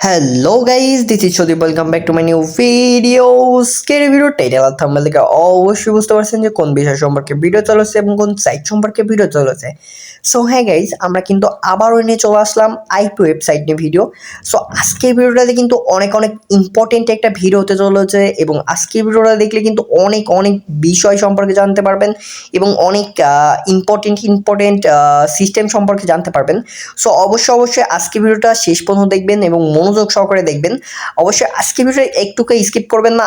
Hello guys, this is Sadip. Welcome back to my new video. Scary video title আর thumbnail দেখে অবশ্যই বুঝতে পারছেন যে কোন বিষয় সম্পর্কে ভিডিও চলেছে এবং কোন সাইট সম্পর্কে ভিডিও চলেছে। সো হ্যাঁ গাইস, আমরা কিন্তু আবারও নিয়ে চলে আসলাম আইপি ওয়েবসাইট নিয়ে ভিডিও। সো আজকের ভিডিওটাতে কিন্তু অনেক অনেক ইম্পর্টেন্ট একটা ভিডিও হতে চলেছে এবং আজকের ভিডিওটা দেখলে কিন্তু অনেক অনেক বিষয় সম্পর্কে জানতে পারবেন এবং অনেক ইম্পর্টেন্ট সিস্টেম সম্পর্কে জানতে পারবেন। সো অবশ্যই আজকের ভিডিওটা শেষ পর্যন্ত দেখবেন এবং মনোযোগ সহকারে দেখবেন। অবশ্যই আজকের ভিডিওটা একটুকু স্কিপ করবেন না।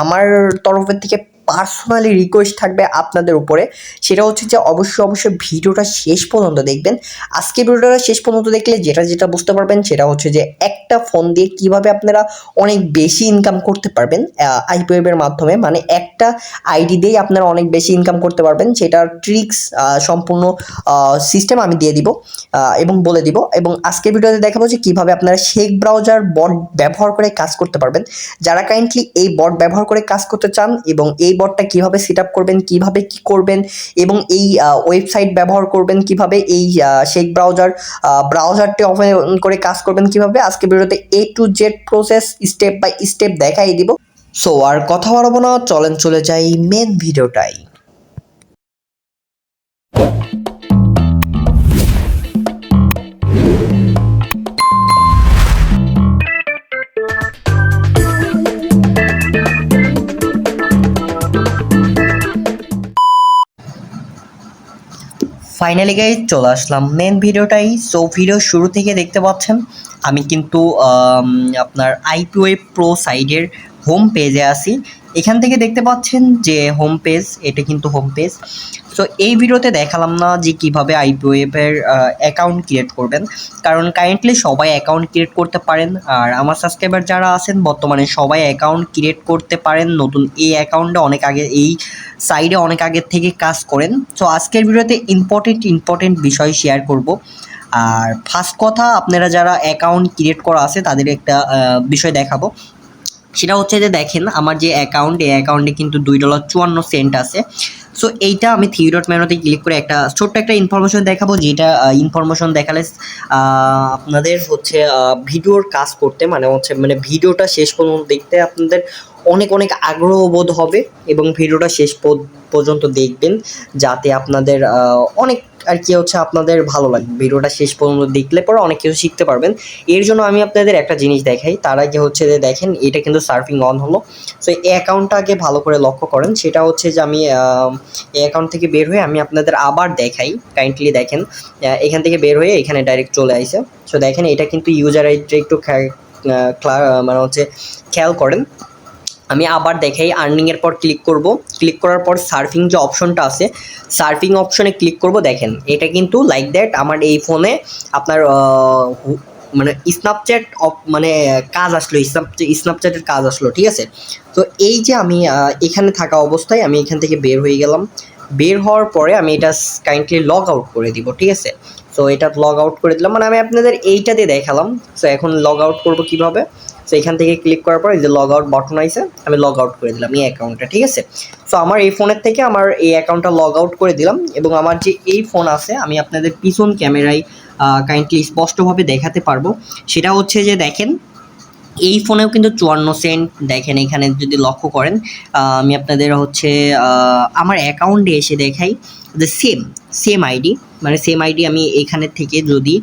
আমার তরফের থেকে পার্সোনালি রিকোয়েস্ট থাকবে আপনাদের উপরে, সেটা হচ্ছে যে অবশ্যই ভিডিওটা শেষ পর্যন্ত দেখবেন। আজকের ভিডিওটা শেষ পর্যন্ত দেখলে যেটা বুঝতে পারবেন সেটা হচ্ছে যে একটা ফোন দিয়ে কিভাবে আপনারা অনেক বেশি ইনকাম করতে পারবেন আইপি ওয়েবের মাধ্যমে। মানে একটা আইডি দিয়েই আপনারা অনেক বেশি ইনকাম করতে পারবেন, সেটার ট্রিক্স সম্পূর্ণ সিস্টেম আমি দিয়ে দিব এবং বলে দিব। এবং আজকের ভিডিওতে দেখাবো যে কীভাবে আপনারা শেখ ব্রাউজার বট ব্যবহার করে কাজ করতে পারবেন। যারা কাইন্ডলি এই বট ব্যবহার করে কাজ করতে চান এবং এই বটটা কীভাবে সেট আপ করবেন, কীভাবে কী করবেন এবং এই ওয়েবসাইট ব্যবহার করবেন কীভাবে, এই শেখ ব্রাউজারটি ওপেন করে কাজ করবেন কীভাবে, আজকের ভিডিওতে A to Z process step by step দেখাই দিব। সো আর কথা বাড়াবো না, চলেন চলে যাই মেন ভিডিওটাই। ফাইনালি গাইজ চলে আসলাম মেন ভিডিওটাই। সো ভিডিও শুরু থেকে দেখতে পাচ্ছেন আমি কিন্তু আপনার আইপি ওয়েব প্রো সাইডের হোম পেজে আসি। এখান থেকে দেখতে পাচ্ছেন যে হোম পেজ, এটা কিন্তু হোম পেজ। সো এই ভিডিওতে দেখালাম না যে কীভাবে আইপি ওয়েবের অ্যাকাউন্ট ক্রিয়েট করবেন, কারণ কারেন্টলি সবাই অ্যাকাউন্ট ক্রিয়েট করতে পারেন। আর আমার সাবস্ক্রাইবার যারা আছেন বর্তমানে সবাই অ্যাকাউন্ট ক্রিয়েট করতে পারেন নতুন এই অ্যাকাউন্টে, অনেক আগে এই সাইডে অনেক আগের থেকে কাজ করেন। সো আজকের ভিডিওতে ইম্পর্টেন্ট বিষয় শেয়ার করব। আর ফার্স্ট কথা, আপনারা যারা অ্যাকাউন্ট ক্রিয়েট করা আছে তাদের একটা বিষয় দেখাবো। সেটা হচ্ছে যে দেখেন আমার যে অ্যাকাউন্ট, এই অ্যাকাউন্টে কিন্তু $2.54 আছে। সো এইটা আমি থ্রি ডট মেনুতে ক্লিক করে একটা ছোট্ট একটা ইনফরমেশন দেখাবো, যেটা ইনফরমেশন দেখালে আপনাদের হচ্ছে ভিডিওর কাজ করতে মানে ভিডিওটা শেষ পর্যন্ত দেখতে আপনাদের অনেক অনেক আগ্রহ বোধ হবে এবং ভিডিওটা শেষ পর্যন্ত দেখবেন, যাতে আপনাদের অনেক আর কি হচ্ছে আপনাদের ভালো লাগবে। ভিডিওটা শেষ পর্যন্ত দেখলে পরে অনেক কিছু শিখতে পারবেন। এর জন্য আমি আপনাদের একটা জিনিস দেখাই, তার আগে হচ্ছে যে দেখেন এটা কিন্তু সার্ফিং অন হলো। সো এই অ্যাকাউন্টটা আগে ভালো করে লক্ষ্য করেন। সেটা হচ্ছে যে আমি এই অ্যাকাউন্ট থেকে বের হয়ে আমি আপনাদের আবার দেখাই। কাইন্ডলি দেখেন এখান থেকে বের হয়ে এখানে ডাইরেক্ট চলে আসে। সো দেখেন এটা কিন্তু ইউজার আইডিটা একটু মানে হচ্ছে খেয়াল করেন। আমি আবার দেখাই, আর্নিংয়ের পর ক্লিক করব। ক্লিক করার পর সার্ফিং যে অপশনটা আছে, সার্ফিং অপশনে ক্লিক করব। দেখেন এটা কিন্তু লাইক দ্যাট আমার এই ফোনে আপনার মানে স্ন্যাপচ্যাট মানে কাজ আসলো, স্ন্যাপচ্যাটের কাজ আসলো, ঠিক আছে। তো এই যে আমি এখানে থাকা অবস্থায় আমি এখান থেকে বের হয়ে গেলাম। বের হওয়ার পরে আমি এটা কাইন্ডলি লগ আউট করে দিব, ঠিক আছে। সো এটা লগ আউট করে দিলাম, মানে আমি আপনাদের এইটাতে দেখালাম। সো এখন লগ আউট করবো কীভাবে। সো এখান থেকে ক্লিক করার পর এই যে লগ আউট বাটন আইছে, আমি লগ আউট করে দিলাম এই অ্যাকাউন্টটা, ঠিক আছে। সো আমার এই ফোনের থেকে আমার এই অ্যাকাউন্টটা লগ আউট করে দিলাম এবং আমার যে এই ফোন আছে আমি আপনাদের পিছন ক্যামেরায় কাইন্ডলি স্পষ্টভাবে দেখাতে পারবো। সেটা হচ্ছে যে দেখেন এই ফোনেও কিন্তু 54 সেন্ট। দেখেন এখানে যদি লক্ষ্য করেন আমি আপনাদের হচ্ছে আমার অ্যাকাউন্টে এসে দেখাই যে সেম আইডি, মানে সেম আইডি আমি এখানে থেকে যদি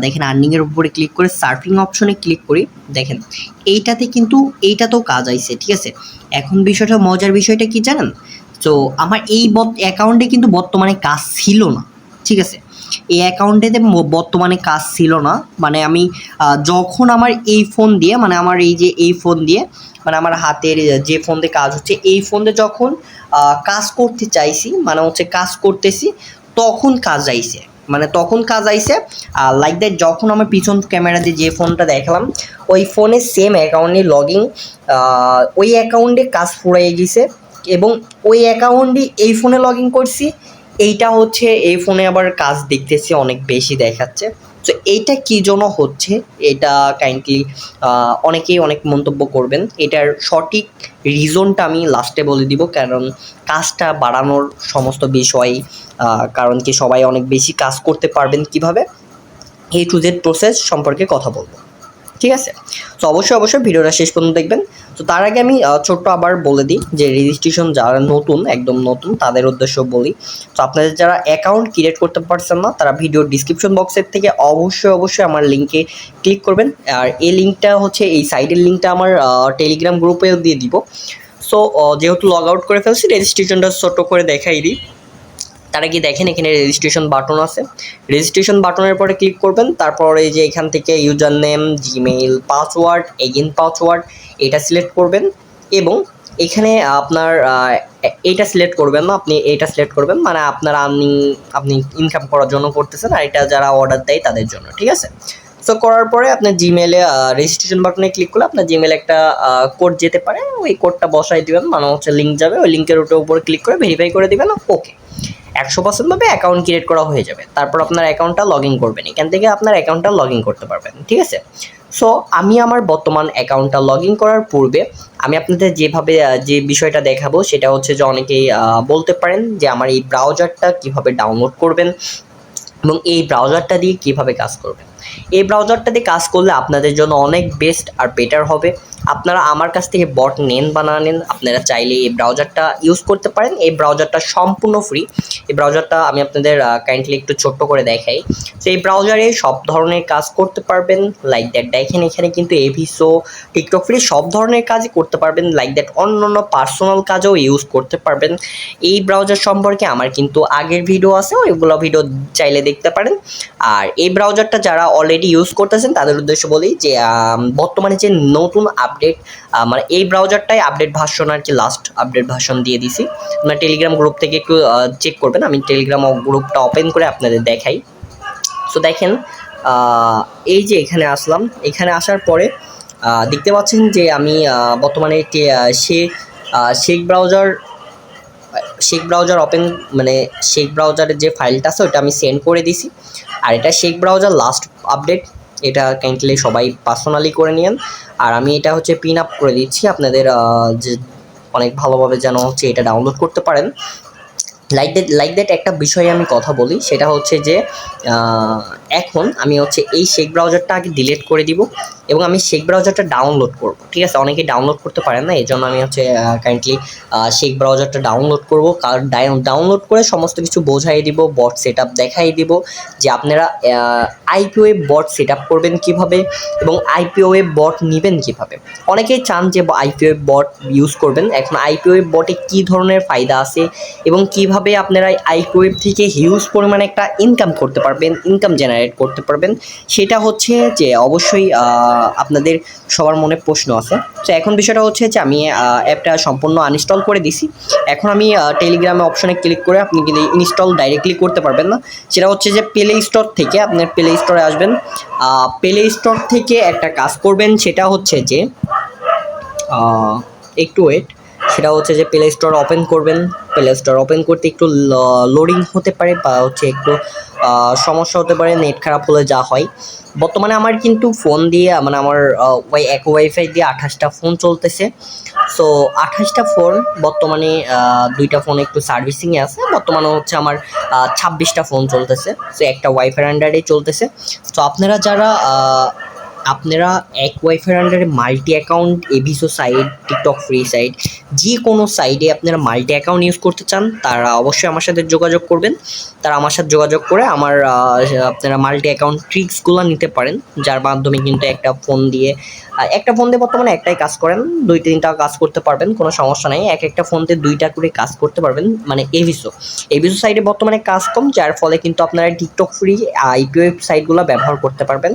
দেখেন আর্নিংয়ের উপরে ক্লিক করে সার্ফিং অপশনে ক্লিক করি, দেখেন এইটাতে কিন্তু এইটাতেও কাজ আইছে, ঠিক আছে। এখন বিষয়টা মজার বিষয়টা কি জানেন, তো আমার এই অ্যাকাউন্টে কিন্তু বর্তমানে কাজ ছিল না, ঠিক আছে। এই অ্যাকাউন্টেতে বর্তমানে কাজ ছিল না, মানে আমি যখন আমার এই ফোন দিয়ে মানে আমার এই যে এই ফোন দিয়ে মানে আমার হাতের যে ফোন দিয়ে কাজ হচ্ছে, এই ফোন দিয়ে যখন কাজ করতে চাইছি মানে হচ্ছে কাজ করতেছি, তখন কাজ আইছে, মানে তখন কাজ আইছে। আর লাইক দ্যাট যখন আমার পিছন ক্যামেরা দিয়ে যে ফোনটা দেখালাম ওই ফোনে সেম অ্যাকাউন্টে লগইন, ওই অ্যাকাউন্টে কাজ ফুরাই গেছে এবং ওই অ্যাকাউন্টে এই ফোনে লগ ইন করছি, এইটা হচ্ছে এই ফোনে আবার কাজ দেখতেছি অনেক বেশি দেখাচ্ছে। তো এইটা কী জন্য হচ্ছে, এটা কাইন্ডলি অনেকেই অনেক মন্তব্য করবেন। এটার সঠিক রিজনটা আমি লাস্টে বলে দিব, কারণ কাজটা বাড়ানোর সমস্ত বিষয়, কারণ কি সবাই অনেক বেশি কাজ করতে পারবেন কিভাবে, A to Z প্রসেস সম্পর্কে কথা বলবো। ঠিক আছে। তো অবশ্যই ভিডিওটা শেষ পর্যন্ত দেখবেন। তো তার আগে আমি ছোট্ট আবার বলে দিই যে রেজিস্ট্রেশন যারা নতুন, একদম নতুন তাদের উদ্দেশ্য বলি। তো আপনাদের যারা অ্যাকাউন্ট ক্রিয়েট করতে পারছেন না, তারা ভিডিওর ডিসক্রিপশন বক্সের থেকে অবশ্যই আমার লিঙ্কে ক্লিক করবেন। আর এই লিঙ্কটা হচ্ছে, এই সাইটের লিঙ্কটা আমার টেলিগ্রাম গ্রুপেও দিয়ে দিব। সো যেহেতু লগ আউট করে ফেলছি, রেজিস্ট্রেশনটা ছোট করে দেখাই দিই। তারা কি দেখেন এখানে রেজিস্ট্রেশন বাটন আছে, রেজিস্ট্রেশন বাটনের পরে ক্লিক করবেন। তারপরে যে এখান থেকে user name, Gmail, password, again password এটা সিলেক্ট করবেন। এবং এখানে আপনার এইটা সিলেক্ট করবেন না, আপনি এইটা সিলেক্ট করবেন, মানে আপনি ইনকাম করার জন্য করতেছেন, আর এটা যারা অর্ডার দেয় তাদের জন্য, ঠিক আছে। সো করার পরে আপনার জিমেলে রেজিস্ট্রেশন বাটনে ক্লিক করলে আপনার জিমেলে একটা কোড যেতে পারে, ওই কোডটা বসাই দিবেন, মানে হচ্ছে লিঙ্ক যাবে, ওই লিঙ্কের উপরে ক্লিক করে ভেরিফাই করে দিবেন। ওকে, 100% ভাবে অ্যাকাউন্ট ক্রিয়েট করা হয়ে যাবে। তারপর আপনার অ্যাকাউন্টটা লগ ইন করবেন, এখান থেকে আপনার অ্যাকাউন্টটা লগ ইন করতে পারবেন, ঠিক আছে। সো আমি আমার বর্তমান অ্যাকাউন্টটা লগ ইন করার পূর্বে আমি আপনাদের যেভাবে যে বিষয়টা দেখাবো সেটা হচ্ছে যে অনেকেই বলতে পারেন যে আমার এই ব্রাউজারটা কিভাবে ডাউনলোড করবেন এবং এই ব্রাউজারটা দিয়ে কিভাবে কাজ করবেন। এই ব্রাউজারটা দিয়ে কাজ করলে আপনাদের জন্য অনেক বেস্ট আর বেটার হবে। আপনারা আমার কাছ থেকে বট বানানেন, আপনারা চাইলে এই ব্রাউজারটা ইউজ করতে পারেন। এই ব্রাউজারটা সম্পূর্ণ ফ্রি। এই ব্রাউজারটা আমি আপনাদের কাইন্ডলি একটু ছোট্ট করে দেখাই। তো এই ব্রাউজারে সব ধরনের কাজ করতে পারবেন, লাইক দ্যাট দেখেন এখানে কিন্তু এভিসো, টিকটক ফ্রি সব ধরনের কাজই করতে পারবেন, লাইক দ্যাট অন্য পার্সোনাল কাজেও ইউজ করতে পারবেন। এই ব্রাউজার সম্পর্কে আমার কিন্তু আগের ভিডিও আছে, ওইগুলো ভিডিও চাইলে দেখতে পারেন। আর এই ব্রাউজারটা যারা অলরেডি ইউজ করতেছেন তাদের উদ্দেশ্য বলি যে বর্তমানে যে নতুন আপডেট, মানে এই ব্রাউজারটাই আপডেট ভার্সন আর কি, লাস্ট আপডেট ভার্সন দিয়ে দিছি। আপনার টেলিগ্রাম গ্রুপ থেকে একটু চেক করবেন, আমি টেলিগ্রাম গ্রুপটা ওপেন করে আপনাদের দেখাই। সো দেখেন এই যে এখানে আসলাম, এখানে আসার পরে দেখতে পাচ্ছেন যে আমি বর্তমানে শেখ ব্রাউজার ওপেন, মানে শেখ ব্রাউজারের যে ফাইলটা আছে ওটা আমি সেন্ড করে দিছি। আর এটা শেখ ব্রাউজার লাস্ট আপডেট, এটা কাইন্ডলি সবাই পার্সোনালি করে নিন। আর আমি এটা হচ্ছে পিন আপ করে দিচ্ছি আপনাদের, যে অনেক ভালোভাবে যেন হচ্ছে এটা ডাউনলোড করতে পারেন। লাইক দ্যাট একটা বিষয়ে আমি কথা বলি, সেটা হচ্ছে যে এখন আমি হচ্ছে এই শেখ ব্রাউজারটা আগে ডিলিট করে দিব এবং আমি শেখ ব্রাউজারটা ডাউনলোড করব, ঠিক আছে। অনেকে ডাউনলোড করতে পারেন না, এই জন্য আমি হচ্ছে কাইন্ডলি শেখ ব্রাউজারটা ডাউনলোড করব। কারণ ডাউনলোড করে সমস্ত কিছু বোঝাই দিব, বট সেট আপ দেখাই দিব যে আপনারা আইপিওয়ে বট সেট আপ করবেন কীভাবে এবং আইপিওয়ে বট নেবেন কীভাবে। অনেকেই চান যে আইপিওয়ে বট ইউজ করবেন। এখন আইপিওয়ে বটে কী ধরনের ফায়দা আছে এবং কীভাবে আপনারা আইপিওয়ে থেকে হিউজ পরিমাণে একটা ইনকাম করতে পারবেন, ইনকাম জেনারেট করতে পারবেন, সেটা হচ্ছে যে অবশ্যই আপনাদের সবার মনে প্রশ্ন আছে। তো এখন বিষয়টা হচ্ছে যে আমি অ্যাপটা সম্পূর্ণ আনইনস্টল করে দিছি। এখন আমি টেলিগ্রামে অপশনে ক্লিক করে আপনি কিন্তু ইনস্টল ডাইরেক্টলি করতে পারবেন না, সেটা হচ্ছে যে প্লে স্টোর থেকে আপনার প্লে স্টোরে আসবেন। প্লে স্টোর থেকে একটা কাজ করবেন, সেটা হচ্ছে যে একটু ওয়েট, সেটা হচ্ছে যে প্লে স্টোর ওপেন করবেন। প্লে স্টোর ওপেন করতে একটু লোডিং হতে পারে বা হচ্ছে একটু সমস্যা হতে পারে, নেট খারাপ হলে যা হয়। বর্তমানে আমার কিন্তু ফোন দিয়ে, মানে আমার ওয়াইফাই দিয়ে 28টা ফোন চলতেছে। সো 28টা ফোন বর্তমানে, 2টা ফোন একটু সার্ভিসিংয়ে আছে। বর্তমানে হচ্ছে আমার 26টা ফোন চলতেছে। সো একটা ওয়াইফাই আন্ডারেই চলতেছে। তো আপনারা এক ওয়াইফাই আন্ডারে মাল্টি অ্যাকাউন্ট, এভিসো সাইট, টিকটক ফ্রি সাইট, যে কোনো সাইডে আপনারা মাল্টি অ্যাকাউন্ট ইউজ করতে চান তারা অবশ্যই আমার সাথে যোগাযোগ করবেন। তারা আমার সাথে যোগাযোগ করে আপনারা মাল্টি অ্যাকাউন্ট ট্রিক্সগুলো নিতে পারেন, যার মাধ্যমে কিন্তু একটা ফোন দিয়ে বর্তমানে একটাই কাজ করেন, 2-3টা কাজ করতে পারবেন, কোনো সমস্যা নেই। একটা ফোন দিয়ে 2টা করে কাজ করতে পারবেন, মানে এভিসো সাইটে বর্তমানে কাজ কম, যার ফলে কিন্তু আপনারা টিকটক ফ্রি আইপিও সাইটগুলো ব্যবহার করতে পারবেন।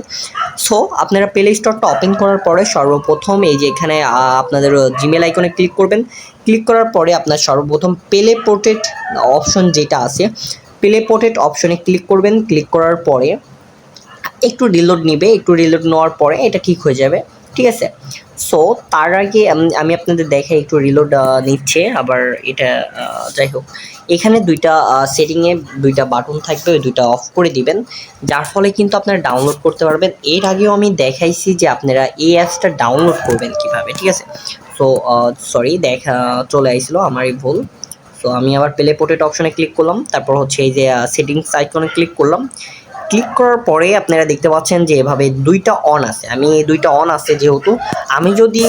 সো আপনারা প্লে স্টোরটা ওপেন করার পরে সর্বপ্রথম এই যে এখানে আপনাদের জিমেল আইকনে ক্লিক করবেন। ক্লিক করার পরে আপনার সর্বপ্রথম প্লে পোর্ট্রেট অপশন যেটা আছে, প্লে পোর্ট্রেট অপশনে ক্লিক করবেন। ক্লিক করার পরে একটু রিলোড নেবে, একটু রিলোড নেওয়ার পরে এটা ঠিক হয়ে যাবে, ঠিক আছে। সো তার আগে আমি আপনাদের দেখাই, একটু রিলোড নিচ্ছে আবার এটা, যাই হোক এখানে দুইটা সেটিংয়ে 2টা বাটন থাকবে, ওই 2টা অফ করে দিবেন, যার ফলে কিন্তু আপনারা ডাউনলোড করতে পারবেন। এর আগেও আমি দেখাইছি যে আপনারা এই অ্যাপসটা ডাউনলোড করবেন কীভাবে, ঠিক আছে। সো সরি, চলে আসছিলো আমারই ভুল। সো আমি আবার প্লে পোর্ট্রেট অপশনে ক্লিক করলাম, তারপর হচ্ছে এই যে সেটিংস আইকনে ক্লিক করলাম। ক্লিক করার পরে আপনারা দেখতে পাচ্ছেন যে এভাবে দুইটা অন আছে। আমি এই দুইটা অন আছে যেহেতু আমি যদি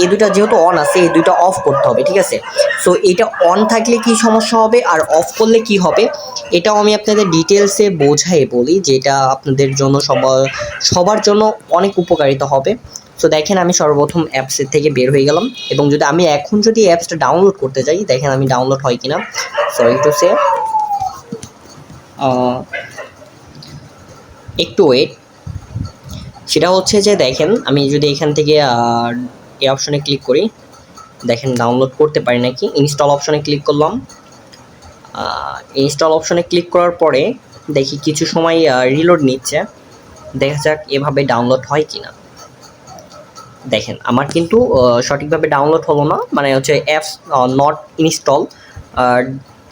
এই দুইটা যেহেতু অন আছে এই দুইটা অফ করতে হবে, ঠিক আছে। সো এটা অন থাকলে কি সমস্যা হবে আর অফ করলে কি হবে এটাও আমি আপনাদের ডিটেলসে বোঝাই বলি, যেটা আপনাদের জন্য সবার জন্য অনেক উপকারিতা হবে। সো দেখেন আমি সর্বপ্রথম অ্যাপসের থেকে বের হয়ে গেলাম এবং যদি আমি এখন যদি অ্যাপসটা ডাউনলোড করতে যাই দেখেন আমি ডাউনলোড হয় কিনা। সরি টু সে একটু ওয়েট। সেটা হচ্ছে যে দেখেন আমি যদি এখান থেকে এই অপশনে ক্লিক করি, দেখেন ডাউনলোড করতে পারি নাকি। ইনস্টল অপশনে ক্লিক করলাম। ইনস্টল অপশনে ক্লিক করার পরে দেখি কিছু সময় রিলোড নিচ্ছে, দেখা যাক এভাবে ডাউনলোড হয় কিনা। দেখেন আমার কিন্তু সঠিকভাবে ডাউনলোড হলো না, মানে হচ্ছে অ্যাপস নট ইনস্টল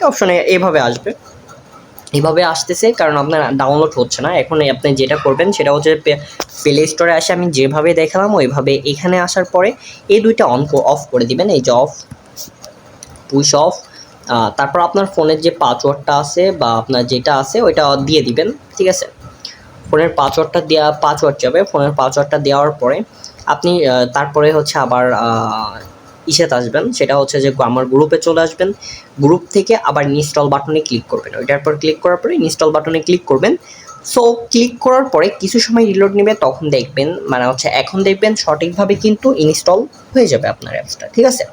অপশনে এভাবে আসবে, এভাবে আসতেছে কারণ আপনার ডাউনলোড হচ্ছে না। এখন আপনি যেটা করবেন সেটা হচ্ছে প্লে স্টোরে আসে আমি যেভাবে দেখালাম ওইভাবে এখানে আসার পরে এই দুইটা অফ করে দিবেন, এই যে অফ, পুশ অফ। তারপর আপনার ফোনের যে পাসওয়ার্ডটা আছে বা আপনার যেটা আছে ওইটা দিয়ে দিবেন, ঠিক আছে। ফোনের পাসওয়ার্ড যাবে, ফোনের পাসওয়ার্ডটা দেওয়ার পরে আপনি তারপরে হচ্ছে আবার ইসেতে আসবেন, সেটা হচ্ছে যে আমার গ্রুপে চলে আসবেন। গ্রুপ থেকে আবার ইনস্টল বাটনে ক্লিক করবেন, ওইটার পর ক্লিক করার পরে ইনস্টল বাটনে ক্লিক করবেন। সো ক্লিক করার পরে কিছু সময় রিলোড নেবে, তখন দেখবেন মানে হচ্ছে এখন দেখবেন সঠিকভাবে কিন্তু ইনস্টল হয়ে যাবে আপনার অ্যাপসটা, ঠিক আছে।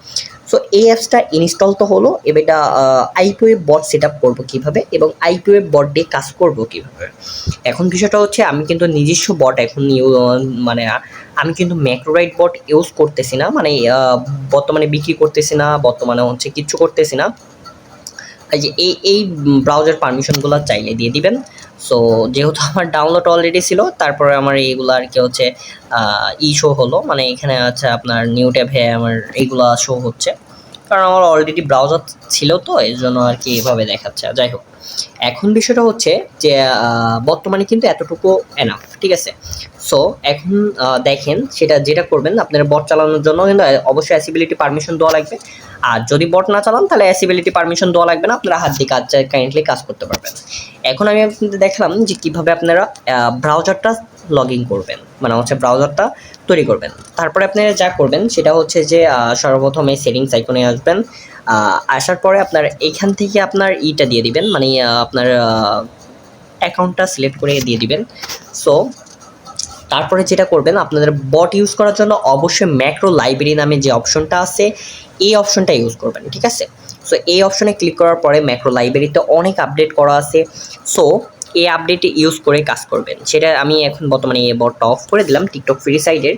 সো এই অ্যাপসটা ইনস্টল তো হলো, এবার এটা আইপিওএফ বট সেট আপ করবো কীভাবে এবং আইপিওএফ বট দিয়ে কাজ করবো কীভাবে। এখন বিষয়টা হচ্ছে আমি কিন্তু নিজস্ব বট এখন মানে আমি কিন্তু ম্যাক্রোরাইট বট ইউজ করতেছি না, মানে বর্তমানে বিক্রি করতেছি না, বর্তমানে হচ্ছে কিচ্ছু করতেছি না। এই যে এই ব্রাউজার পারমিশনগুলো চাইলে দিয়ে দিবেন। সো যেহেতু আমার ডাউনলোড অলরেডি ছিল তারপরে আমার এইগুলো আর কি হচ্ছে শো হলো, মানে এখানে আছে আপনার নিউ ট্যাবে আমার এইগুলা শো হচ্ছে, কারণ আমার অলরেডি ব্রাউজার ছিল তো এই জন্য আর কি এভাবে দেখাচ্ছে। যাই হোক, এখন বিষয়টা হচ্ছে যে বর্তমানে কিন্তু এতটুকু এনাফ, ঠিক আছে। সো এখন দেখেন সেটা যেটা করবেন আপনার বট চালানোর জন্য কিন্তু অবশ্যই অ্যাসিবিলিটি পারমিশন দেওয়া লাগবে, আর যদি বট না চালান তাহলে অ্যাসিবিলিটি পারমিশন দেওয়া লাগবে না, আপনারা হাত দিয়ে কারেন্টলি কাজ করতে পারবেন। এখন আমি আপনাদের দেখালাম যে কীভাবে আপনারা ব্রাউজারটা লগ ইন করবেন, মানে হচ্ছে ব্রাউজারটা তৈরি করবেন। তারপরে আপনারা যা করবেন সেটা হচ্ছে যে সর্বপ্রথম এই সেটিংস আইকনে আসবেন, আসার পরে আপনার এখান থেকে আপনার ইটা দিয়ে দিবেন, মানে আপনার অ্যাকাউন্টটা সিলেক্ট করে দিয়ে দিবেন। সো তারপরে যেটা করবেন আপনাদের বট ইউজ করার জন্য অবশ্যই ম্যাক্রো লাইব্রেরি নামে যে অপশনটা আছে এই অপশনটা ইউজ করবেন, ঠিক আছে। সো এই অপশনে ক্লিক করার পরে ম্যাক্রো লাইব্রেরিতে অনেক আপডেট করা আছে, সো এই আপডেটে ইউজ করে কাজ করবেন। সেটা আমি এখন বর্তমানে এই বটটা অফ করে দিলাম টিকটক ফ্রি সাইডের।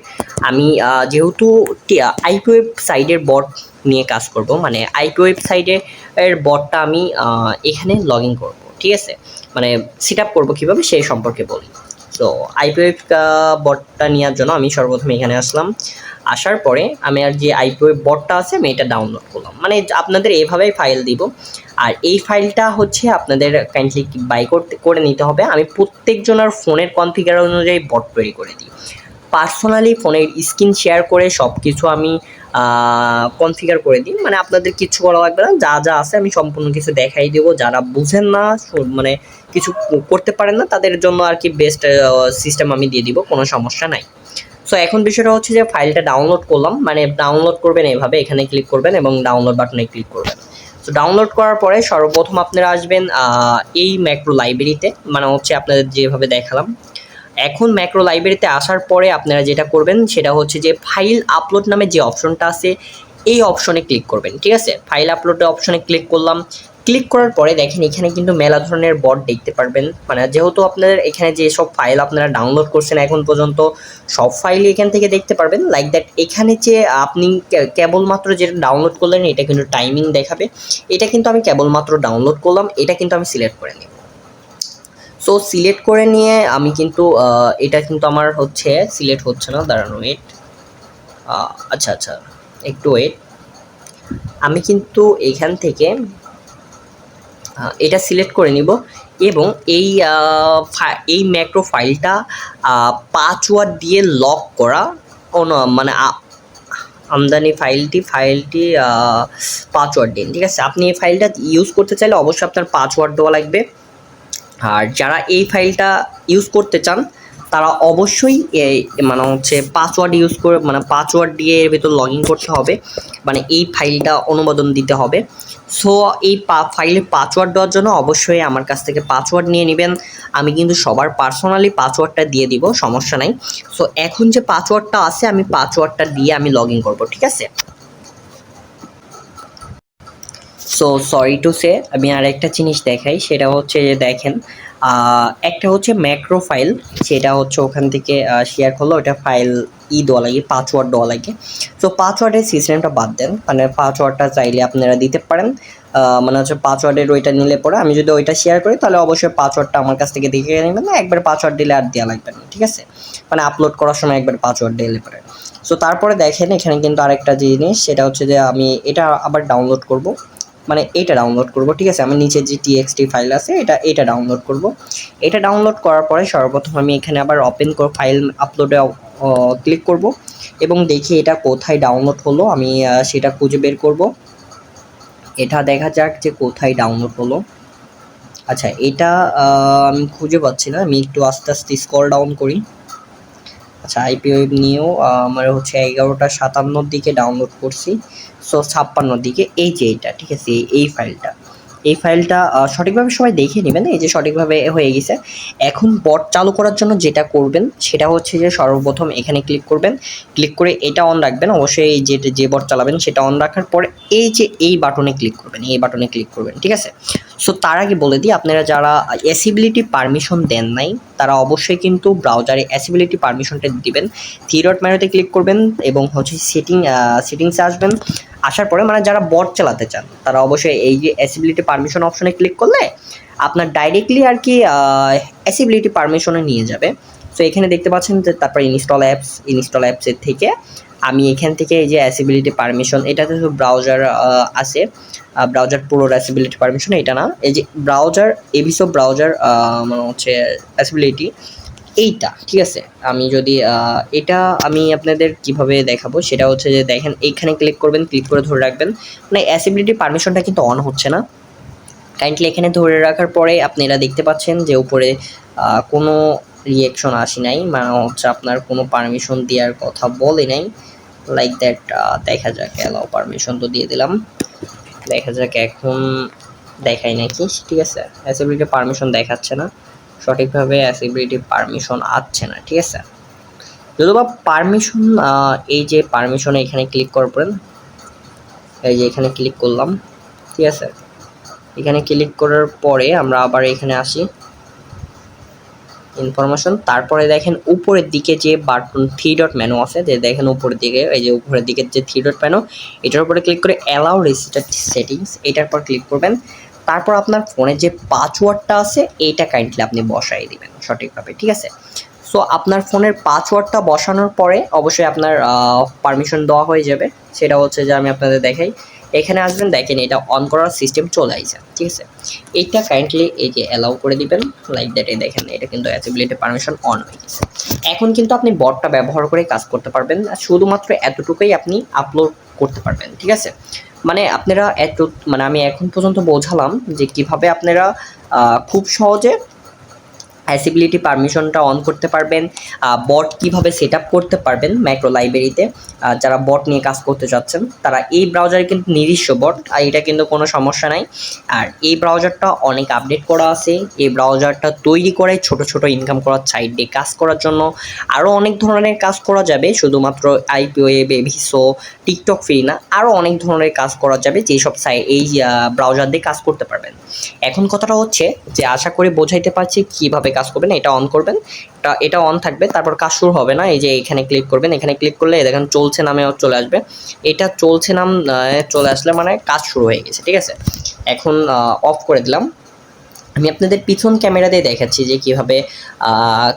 আমি যেহেতু আইপিওয়েব সাইডের বট নিয়ে কাজ করব, মানে আইপিওয়েব সাইডের বটটা আমি এখানে লগ ইন করবো, ঠিক আছে, মানে সেট আপ করবো কীভাবে সেই সম্পর্কে বলি। তো আইপিওএফ বটটা নেওয়ার জন্য আমি সর্বপ্রথম এখানে আসলাম, আসার পরে আমি আর যে আইপিওএফ বটটা আছে আমি এটা ডাউনলোড করলাম, মানে আপনাদের এইভাবেই ফাইল দিব। আর এই ফাইলটা হচ্ছে আপনাদের কাইন্ডলি বাই করে নিতে হবে। আমি প্রত্যেকজনের ফোনের কনফিগার অনুযায়ী বট তৈরি করে দিই, পার্সোনালি ফোনের স্ক্রিন শেয়ার করে সব কিছু আমি কনফিগার করে দিই, মানে আপনাদের কিছু করা লাগবে না, যা যা আছে আমি সম্পূর্ণ কিছু দেখাই দেবো। যারা বুঝেন না মানে কিছু করতে পারেন না তাদের জন্য আর কি বেস্ট সিস্টেম আমি দিয়ে দিব, কোনো সমস্যা নাই। সো এখন বিষয়টা হচ্ছে যে ফাইলটা ডাউনলোড করলাম, মানে ডাউনলোড করবেন এভাবে, এখানে ক্লিক করবেন এবং ডাউনলোড বাটনে ক্লিক করবেন। সো ডাউনলোড করার পরে সর্বপ্রথম আপনারা আসবেন এই ম্যাক্রো লাইব্রেরিতে, মানে হচ্ছে আপনাদের যেভাবে দেখালাম। এখন ম্যাক্রো লাইব্রেরিতে আসার পরে আপনারা যেটা করবেন সেটা হচ্ছে যে ফাইল আপলোড নামে যে অপশনটা আছে এই অপশনে ক্লিক করবেন, ঠিক আছে। ফাইল আপলোড অপশনে ক্লিক করলাম, ক্লিক করার পরে দেখেন এখানে কিন্তু মেলা ধরনের বট দেখতে পারবেন, মানে যেহেতু আপনাদের এখানে যে সব ফাইল আপনারা ডাউনলোড করছেন এখন পর্যন্ত সব ফাইলই এখান থেকে দেখতে পারবেন। লাইক দ্যাট এখানে যে আপনি কেবলমাত্র যেটা ডাউনলোড করলেন এটা কিন্তু টাইমিং দেখাবে, এটা কিন্তু আমি কেবলমাত্র ডাউনলোড করলাম, এটা কিন্তু আমি সিলেক্ট করে নিব। সো সিলেক্ট করে নিয়ে আমি কিন্তু এটা কিন্তু আমার হচ্ছে সিলেক্ট হচ্ছে না, দাঁড়ানো ওয়েট, আচ্ছা আচ্ছা একটু ওয়েট, আমি কিন্তু এইখান থেকে এটা সিলেক্ট করে নিব এবং এই ম্যাক্রো ফাইলটা পাসওয়ার্ড দিয়ে লক করা মানে আমদানি ফাইলটি পাসওয়ার্ড দিন, ঠিক আছে। আপনি এই ফাইলটা ইউজ করতে চাইলে অবশ্যই আপনার পাসওয়ার্ড দেওয়া লাগবে, আর যারা এই ফাইলটা ইউজ করতে চান তারা অবশ্যই মানে হচ্ছে পাসওয়ার্ড ইউজ করে, মানে পাসওয়ার্ড দিয়ে এর ভেতর লগ ইন করতে হবে, মানে এই ফাইলটা অনুমোদন দিতে হবে। সো এই ফাইলের পাসওয়ার্ড দেওয়ার জন্য অবশ্যই আমার কাছ থেকে পাসওয়ার্ড নিয়ে নেবেন। আমি কিন্তু সবার পার্সোনালি পাসওয়ার্ডটা দিয়ে দিব, সমস্যা নাই। সো এখন যে পাসওয়ার্ডটা আছে আমি পাসওয়ার্ডটা দিয়ে আমি লগ ইন করবো, ঠিক আছে। সো সরি টু সে, আমি আর একটা জিনিস দেখাই, সেটা হচ্ছে যে দেখেন একটা হচ্ছে ম্যাক্রো ফাইল, সেটা হচ্ছে ওখান থেকে শেয়ার করলো, ওটা ফাইল দেওয়া লাগে, পাসওয়ার্ড দেওয়া লাগে। সো পাসওয়ার্ডের সিস্টেমটা বাদ দেন, মানে পাসওয়ার্ডটা চাইলে আপনারা দিতে পারেন, মানে হচ্ছে পাসওয়ার্ডের ওইটা নিলে পরে আমি যদি ওইটা শেয়ার করি তাহলে অবশ্যই পাসওয়ার্ডটা আমার কাছ থেকে দেখে নেবেন না, একবার পাসওয়ার্ড দিলে আর দেওয়া লাগবে না, ঠিক আছে, মানে আপলোড করার সময় একবার পাসওয়ার্ড দিলে পরে। সো তারপরে দেখেন এখানে কিন্তু আরেকটা জিনিস, সেটা হচ্ছে যে আমি এটা আবার ডাউনলোড করব, মানে এটা ডাউনলোড করব, ঠিক আছে। আমি নিচে যে টিএক্সটি ফাইল আছে এটা ডাউনলোড করব। এটা ডাউনলোড করার পরে সর্বপ্রথম আমি এখানে আবার ওপেন করে ফাইল আপলোডে ক্লিক করব এবং দেখি এটা কোথায় ডাউনলোড হলো, আমি সেটা খুঁজে বের করব। এটা দেখা যাক যে কোথায় ডাউনলোড হলো। আচ্ছা, এটা আমি খুঁজে পাচ্ছি না, আমি একটু আস্তে আস্তে স্ক্রল ডাউন করি। আচ্ছা, আইপি ওয়েব নিয়েও আমার হচ্ছে 11:57 দিকে ডাউনলোড করছি। সো 56 দিকে এই যে এটা, ঠিক আছে, এই ফাইলটা সঠিকভাবে সবাই দেখে নেবেন, এই যে সঠিকভাবে হয়ে গেছে। এখন বট চালু করার জন্য যেটা করবেন সেটা হচ্ছে যে সর্বপ্রথম এখানে ক্লিক করবেন, ক্লিক করে এটা অন রাখবেন, অবশ্যই এই যে বট চালাবেন সেটা অন রাখার পরে এই যে এই বাটনে ক্লিক করবেন, ঠিক আছে। সো তার আগে বলে দিই, আপনারা যারা অ্যাসিবিলিটি পারমিশন দেন নাই তারা অবশ্যই কিন্তু ব্রাউজারে অ্যাসিবিলিটি পারমিশনটা দিবেন। থ্রি ডট মেনুতে ক্লিক করবেন এবং হচ্ছে সেটিংসে আসবেন। আসার পরে মানে যারা বট চালাতে চান তারা অবশ্যই এই যে অ্যাসিবিলিটি পারমিশন অপশনে ক্লিক করলে আপনার ডাইরেক্টলি আর কি অ্যাসিবিলিটি পারমিশনে নিয়ে যাবে। সো এখানে দেখতে পাচ্ছেন যে তারপর ইনস্টল অ্যাপসের থেকে আমি এখান থেকে এই যে অ্যাসিবিলিটি পারমিশন, এটাতে তো ব্রাউজার আছে, ব্রাউজার পুরো অ্যাসিবিলিটি পারমিশন এটা না, এই যে ব্রাউজার এবিসো ব্রাউজার মানে হচ্ছে অ্যাসিবিলিটি এইটা, ঠিক আছে। আমি যদি এটা আমি আপনাদের কিভাবে দেখাবো সেটা হচ্ছে যে দেখেন এইখানে ক্লিক করবেন, ক্লিক করে ধরে রাখবেন, মানে অ্যাসিবিলিটি পারমিশনটা কিন্তু অন হচ্ছে না। কাইন্ডলি এখানে ধরে রাখার পরে আপনারা দেখতে পাচ্ছেন যে উপরে কোনো রিঅ্যাকশন আসে নাই, মানে হচ্ছে আপনার কোনো পারমিশন দেওয়ার কথা বলে নাই, লাইক দ্যাট। দেখা যাক, অ্যালাউ পারমিশন তো দিয়ে দিলাম, দেখা যাক এখন দেখাই নাকি, ঠিক আছে। অ্যাসিবিলিটি পারমিশন দেখাচ্ছে না, সঠিকভাবে অ্যাসিবিলিটি পারমিশন আসছে না, ঠিক আছে। যদিও পারমিশন, এই যে পারমিশনে এখানে ক্লিক করবেন, এই যে এখানে ক্লিক করলাম, ঠিক আছে। এখানে ক্লিক করার পরে আমরা আবার এখানে আসি ইনফরমেশন, তারপরে দেখেন উপরের দিকে যে বাটন থ্রি ডট মেনু আছে, যে দেখেন উপরের দিকে, এই যে উপরের দিকে যে থ্রি ডট মেনু, এটার উপরে ক্লিক করে অ্যালাউ রেজিস্টার্ড সেটিংস এটার পর ক্লিক করবেন। তারপর আপনার ফোনে যে পাসওয়ার্ডটা আছে এইটা কাইন্ডলি আপনি বসাই দিবেন সঠিকভাবে, ঠিক আছে। সো আপনার ফোনের পাসওয়ার্ডটা বসানোর পরে অবশ্যই আপনার পারমিশন দেওয়া হয়ে যাবে। সেটা হচ্ছে যে আমি আপনাদের দেখাই, এখানে আসবেন, দেখেন এটা অন করার সিস্টেম চলে আসছে, ঠিক আছে। এইটা কাইন্ডলি এই যে অ্যালাউ করে দিবেন, লাইক দ্যাট। এই দেখেন এটা কিন্তু অ্যাসিবিলিটি পারমিশন অন হয়ে গেছে। এখন কিন্তু আপনি বটটা ব্যবহার করে কাজ করতে পারবেন, শুধুমাত্র এতটুকুই আপনি আপলোড করতে পারবেন, ঠিক আছে। মানে আপনারা মানে আমি এখন পর্যন্ত বোঝালাম যে কিভাবে আপনারা খুব সহজে অ্যাসিবিলিটি পারমিশনটা অন করতে পারবেন, বট কিভাবে সেট আপ করতে পারবেন ম্যাক্রো লাইব্রেরিতে। যারা বট নিয়ে কাজ করতে চাচ্ছেন তারা এই ব্রাউজারে কিন্তু নিজস্ব বট, আর এটা কিন্তু কোনো সমস্যা নাই। আর এই ব্রাউজারটা অনেক আপডেট করা আছে, এই ব্রাউজারটা তৈরি করে ছোট ছোট ইনকাম করার সাইড দিয়ে কাজ করার জন্য আরও অনেক ধরনের কাজ করা যাবে, শুধুমাত্র আইপি ওয়েব, এভিসো, টিকটক ফ্রি না, আরও অনেক ধরনের কাজ করা যাবে যেসব এই ব্রাউজার দিয়ে কাজ করতে পারবেন। এখন কথাটা হচ্ছে যে আশা করি বোঝাইতে পারছি কিভাবে কাজ করবেন। এটা অন করবেন, এটা অন থাকবে, তারপর কাজ শুরু হবে না। এই যে এখানে ক্লিক করবেন, এখানে ক্লিক করলে দেখেন চলছে নামে চলে আসবে, এটা চলছে নাম চলে আসলে মানে কাজ শুরু হয়ে গেছে, ঠিক আছে। এখন অফ করে দিলাম। আমি আপনাদের পিছন ক্যামেরা দিয়ে দেখাচ্ছি যে কীভাবে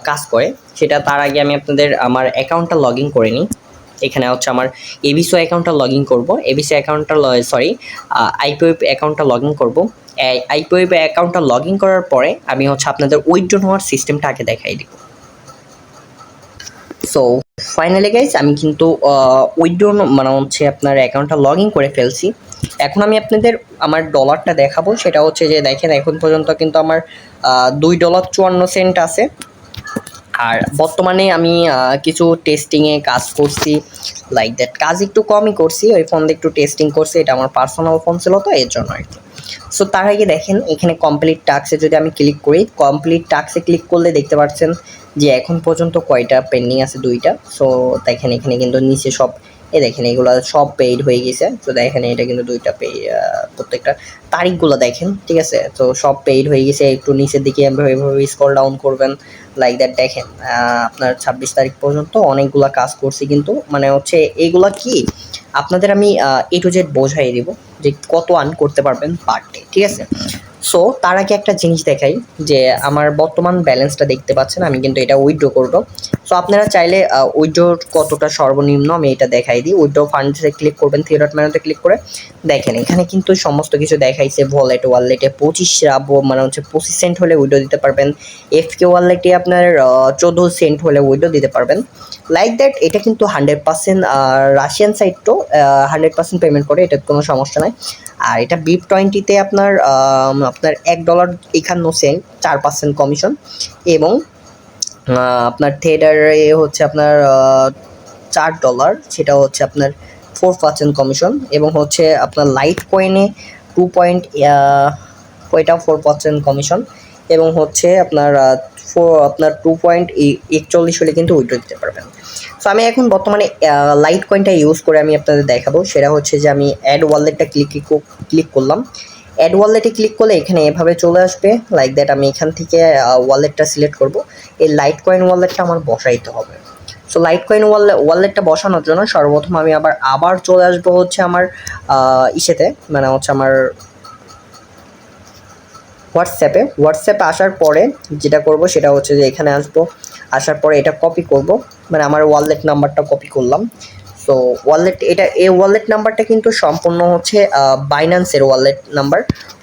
কাজ করে সেটা। তার আগে আমি আপনাদের আমার অ্যাকাউন্টটা লগ ইন করে নিই। এখানে হচ্ছে আমার এবিসো অ্যাকাউন্টটা লগ ইন করবো, এবিসো অ্যাকাউন্টটা আইপিওয়েব অ্যাকাউন্টটা লগ ইন করবো। আইপিওয়েব অ্যাকাউন্টটা লগ ইন করার পরে আমি হচ্ছে আপনাদের উইথড্র নেওয়ার সিস্টেমটা আগে দেখাই দিব। সো ফাইনালি গাইস আমি কিন্তু উইথড্র মানে হচ্ছে আপনার অ্যাকাউন্টটা লগ ইন করে ফেলছি। এখন আমি আপনাদের আমার ডলারটা দেখাবো, সেটা হচ্ছে যে দেখেন এখন পর্যন্ত কিন্তু আমার $2.54 আছে। আর বর্তমানে আমি কিছু টেস্টিংয়ে কাজ করছি, লাইক দ্যাট কাজ একটু কমই করছি, ওই ফোন দিয়ে একটু টেস্টিং করছি, এটা আমার পার্সোনাল ফোন ছিল তো এর জন্য আর কি। সো তার আগে দেখেন এখানে কমপ্লিট টাস্কে যদি আমি ক্লিক করি, কমপ্লিট টাস্কে ক্লিক করলে দেখতে পাচ্ছেন যে এখন পর্যন্ত কয়টা পেন্ডিং আছে, 2টা। সো দেখেন এখানে কিন্তু নিচে সব দেখেন এগুলো সব পেইড হয়ে গেছে। তো দেখেন এটা কিন্তু 2টা পে, প্রত্যেকটা তারিখগুলো দেখেন, ঠিক আছে। তো সব পেইড হয়ে গেছে। একটু নিচের দিকে এভাবে স্ক্রল ডাউন করবেন, লাইক দ্যাট দেখেন আপনার 26 তারিখ পর্যন্ত অনেকগুলা কাজ করছি, কিন্তু মানে হচ্ছে এইগুলা কি আপনাদের আমি A to Z বোঝাই দিব যে কত আর্ন করতে পারবেন পার ডে, ঠিক আছে। সো তার আগে একটা জিনিস দেখাই যে আমার বর্তমান ব্যালেন্সটা দেখতে পাচ্ছেন, আমি কিন্তু এটা উইথড্র করব। সো আপনারা চাইলে উইথড্র কতটা সর্বনিম্ন আমি এটা দেখাই দিই। উইথড্র ফান্ডসে ক্লিক করবেন, থ্রি ডট মেনুতে ক্লিক করে দেখেন এখানে কিন্তু সমস্ত কিছু দেখাইছে। ওয়ালেটে 25 মানে হচ্ছে 25 সেন্ট হলে উইথড্র দিতে পারবেন। FK ওয়ালেটে আপনার 14 সেন্ট হলে উইথড্র দিতে পারবেন, লাইক দ্যাট। এটা কিন্তু 100% রাশিয়ান সাইড তো 100% পেমেন্ট করে, এটা কোনো সমস্যা নাই। আর এটা BIP20-তে আপনার আপনার $1.51 4% কমিশন, এবং আপনার থিয়েটারে হচ্ছে আপনার $4, সেটা হচ্ছে আপনার 4% কমিশন, এবং হচ্ছে আপনার লাইট কয়েনে 4% কমিশন, এবং হচ্ছে আপনার আপনার 2.41 হলে কিন্তু উইথড্র দিতে পারবেন। সো আমি এখন বর্তমানে লাইট কয়েনটা ইউজ করে আমি আপনাদের দেখাবো। সেটা হচ্ছে যে আমি অ্যাড ওয়ালেটটা ক্লিক করলাম। অ্যাড ওয়ালেটে ক্লিক করলে এখানে এভাবে চলে আসবে, লাইক দ্যাট। আমি এখান থেকে ওয়ালেটটা সিলেক্ট করব। এই লাইট কয়েন ওয়ালেটটা আমার বসাইতে হবে। সো লাইট কয়েন ওয়ালেটটা বসানোর জন্য সর্বপ্রথম আমি আবার চলে আসবো হচ্ছে আমার ইসেতে, মানে হচ্ছে আমার হোয়াটসঅ্যাপে আসার পরে যেটা করব সেটা হচ্ছে যে এখানে আসবো, আসার পরে এটা কপি করব, মানে আমার ওয়ালেট নাম্বারটা কপি করলাম। সো এই ওয়ালেট নাম্বারটা কিন্তু সম্পূর্ণ হচ্ছে বাইন্যান্সের ওয়ালেট নাম্বার।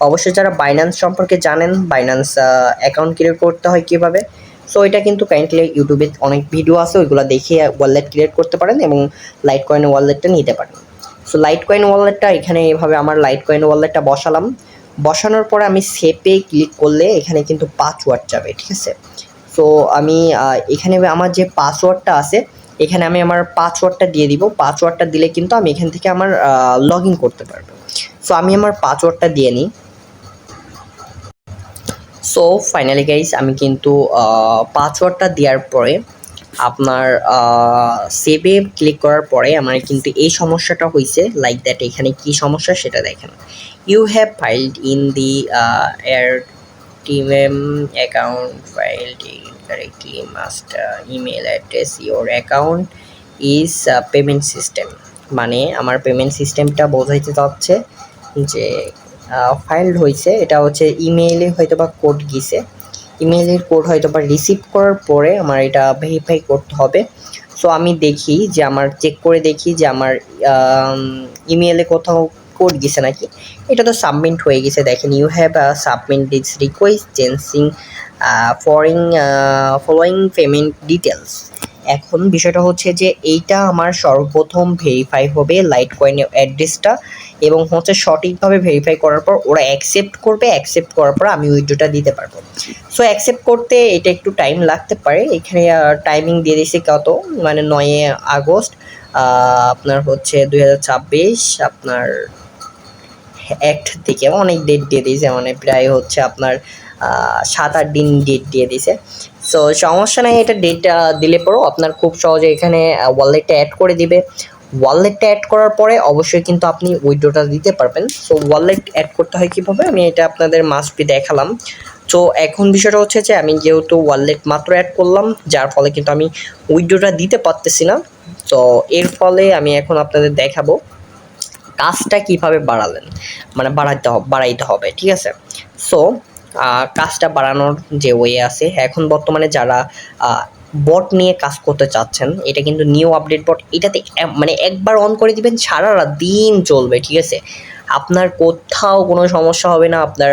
অবশ্যই যারা বাইন্যান্স সম্পর্কে জানেন, বাইন্যান্স অ্যাকাউন্ট ক্রিয়েট করতে হয় কীভাবে, সো এটা কিন্তু কাইন্ডলি ইউটিউবে অনেক ভিডিও আছে, ওইগুলো দেখে ওয়ালেট ক্রিয়েট করতে পারেন এবং লাইট কয়েন ওয়ালেটটা নিতে পারেন। সো লাইট কয়েন ওয়ালেটটা এখানে এভাবে আমার লাইট কয়েন ওয়ালেটটা বসালাম। বসানোর পরে আমি সেভে ক্লিক করলে এখানে কিন্তু পাসওয়ার্ড যাবে, ঠিক আছে। সো আমি এখানে আমার যে পাসওয়ার্ডটা আছে, এখানে আমি আমার পাসওয়ার্ডটা দিয়ে দিব। পাসওয়ার্ডটা দিলে কিন্তু আমি এখান থেকে আমার লগ ইন করতে পারবো। সো আমি আমার পাসওয়ার্ডটা দিয়ে নিই। সো ফাইনালি গাইস আমি কিন্তু পাসওয়ার্ডটা দেওয়ার পরে আপনার সেভে ক্লিক করার পরে আমার কিন্তু এই সমস্যাটা হয়েছে, লাইক দ্যাট। এখানে কি সমস্যা সেটা দেখেন। You have filed in the Airtm account filed incorrectly, must email address your account is payment system. মানে আমার পেমেন্ট সিস্টেমটা বোঝাইতে চাচ্ছে যে ফাইল্ড হয়েছে, এটা হচ্ছে ইমেইলে হয়তো বা কোড গিয়েছে, ইমেইলের কোড হয়তো বা রিসিভ করার পরে আমার এটা ভেরিফাই করতে হবে। সো আমি দেখি যে আমার চেক করে দেখি যে আমার ইমেইলে কোথাও কোড গেছে নাকি। এটা তো সাবমিট হয়ে গেছে, দেখেন you have submit this request changing following payment details. এখন বিষয়টা হচ্ছে যে এইটা আমার সর্বপ্রথম ভেরিফাই হবে লাইট কয়েনের অ্যাড্রেসটা, এবং হচ্ছে সঠিকভাবে ভেরিফাই করার পর ওরা অ্যাকসেপ্ট করবে। অ্যাকসেপ্ট করার পর আমি উইথড্রটা দিতে পারবো। সো অ্যাকসেপ্ট করতে এটা একটু টাইম লাগতে পারে। এখানে টাইমিং দিয়ে দিয়েছি কত, মানে 9 আগস্ট আপনার হচ্ছে 2026 আপনার 1 থেকে অনেক ডেট দিয়ে দিয়েছে, মানে প্রায় হচ্ছে আপনার 7-8 দিন ডেট দিয়ে দিয়েছে। সো সমস্যা নেই, এটা ডেট দিলে পরেও আপনার খুব সহজে এখানে ওয়ালেটটা অ্যাড করে দিবে। ওয়ালেটটা অ্যাড করার পরে অবশ্যই কিন্তু আপনি উইথড্রটা দিতে পারবেন। সো ওয়ালেট অ্যাড করতে হয় কীভাবে, আমি এটা আপনাদের মাস্ট বি দেখালাম। সো এখন বিষয়টা হচ্ছে যে আমি যেহেতু ওয়ালেট মাত্র অ্যাড করলাম, যার ফলে কিন্তু আমি উইথড্রটা দিতে পারতেছি না। তো এর ফলে আমি এখন আপনাদের দেখাবো কাজটা কীভাবে মানে বাড়াইতে হবে, ঠিক আছে। সো কাজটা বাড়ানোর যে ওয়ে আছে, এখন বর্তমানে যারা বট নিয়ে কাজ করতে চাচ্ছেন, এটা কিন্তু নিউ আপডেট বট। এটাতে মানে একবার অন করে দিবেন সারা রাত দিন চলবে, ঠিক আছে? আপনার কোথাও কোনো সমস্যা হবে না, আপনার